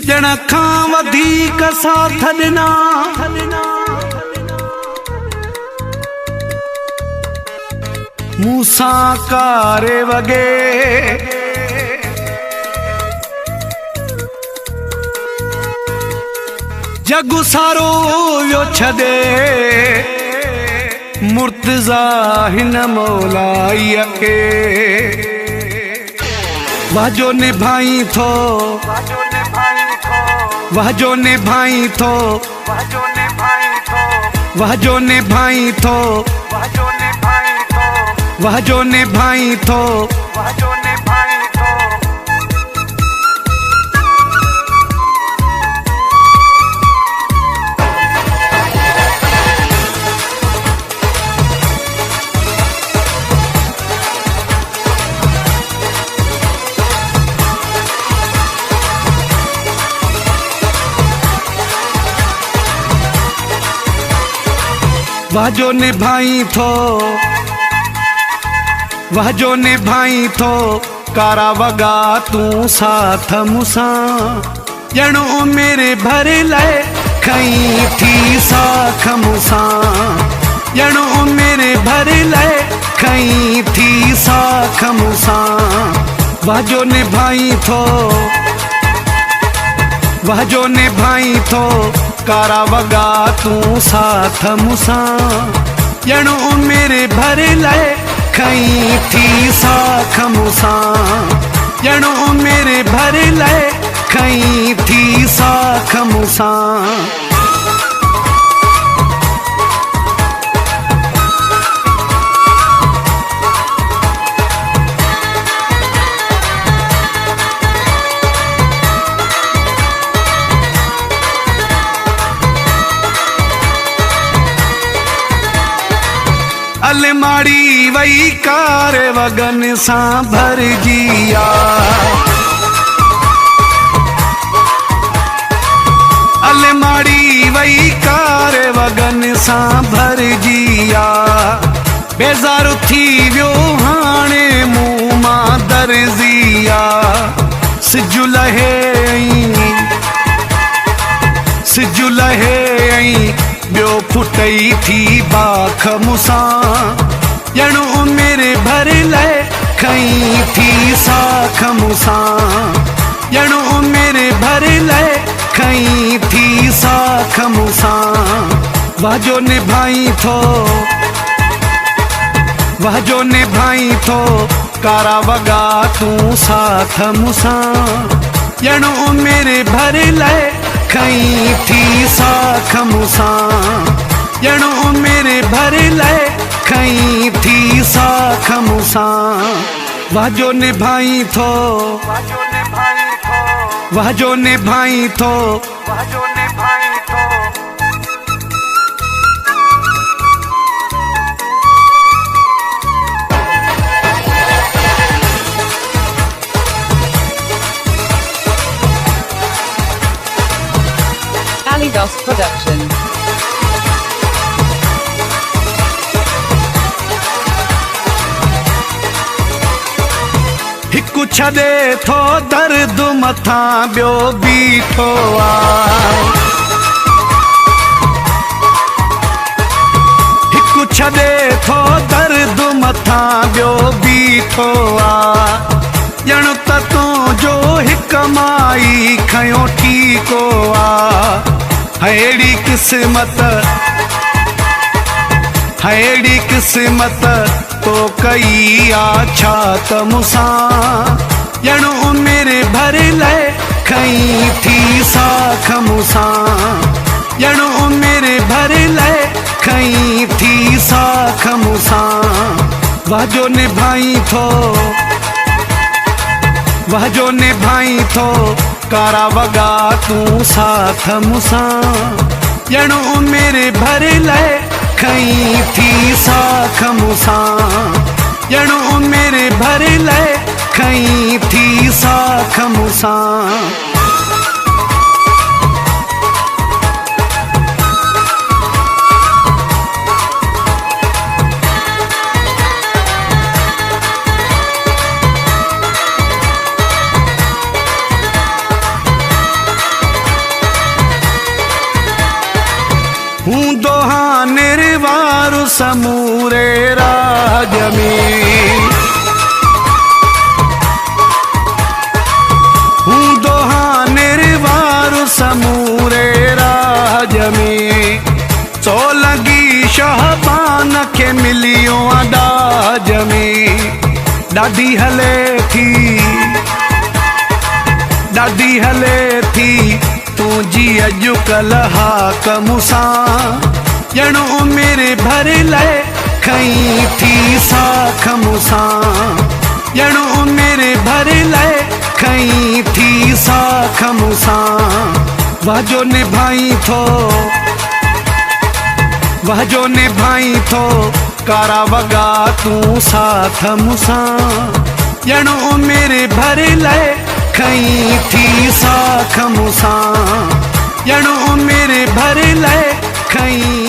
सजण खां वधीक साथ ॾिना मूंसां कारे वॻे जग सारो वियो छॾे मुर्तज़ा हिन मौलाईअ खे वाजो निभाई थो वाजो निभाई थो वाजो निभाई थो वाजो निभाई थो वाजो निभाई थो वाजो निभाई थो कारा वॻा तूं साथ मूंसां ॼणो मेरे भरे लाइ खई थी साख मूंसां ॼणो मेरे भरे लाइ खई थी साख मूंसां वाजो निभाई थो वाजो निभाई थो कारा वॻा तूं साथ मूंसां ॼणो मेरे भरे लाइ खई थी साख मूंसां ॼणो मेरे भरे लाइ खई थी साख मूंसां अलमाड़ी वई कार वॻन सां भरजी आ अलमाड़ी वई कार वॻन सां भरजी आ बेज़ार थी वियो हाणे मूं मां दर्जी आ सिजु लहे ॿियो फुटई थी बाख मूंसां ॼणो मेरे भरे लाइ खई थी साख मूंसां ॼणो मेरे भरे लाइ खई थी साख मूंसां वाजो निभाई थो वाजो निभाई थो कारा वॻा तूं साथ मूंसां ॼणो मेरे भरे लाइ खई थी साख मूंसां ॼणो मेरे भरे लाइ खई थी साख मूंसां वाजो निभाई थो वाजो निभाई थो Alidos Production. हिकु छॾे थो दर्द मथां ॿियो बीठो आ हिकु छॾे थो दर्द मथां ॿियो बीठो आ ॼणो त तुंहिंजो हिकु माई खयो ठीको आ अहिड़ी क़िस्मत तो कई आ छा त मूंसां ॼणो मेरे भरे लाइ खई थी साख मूंसां ॼणो मेरे भरे लाइ खई थी साख मूंसां वाजो निभाई थो वाजो निभाई थो कारा वॻा तूं साथ मूंसां ॼणो मेरे भरे लाइ खई थी साख मूंसां ॼणो मेरे भरे लाइ खई थी साख मूंसां समूरे राज में। हूँ दोहा निर्वारु समूरे राज में। सोलगी शहबान के मिलियो अदाज में। ॾाढी हले थी तुंहिंजी अॼुकल्ह हाकम सां। ॼणु उमिरि भर लाइ खईं थी साख मूंसां। ॼणु उमिरि भर लाइ खईं थी साख मूंसां। वाजो निभाई थो कारा वॻा तूं साथ मूंसां। ॼणु उमिरि भर लाइ खईं थी साख मूंसां। ॼणु उमिरि भर लाइ खईं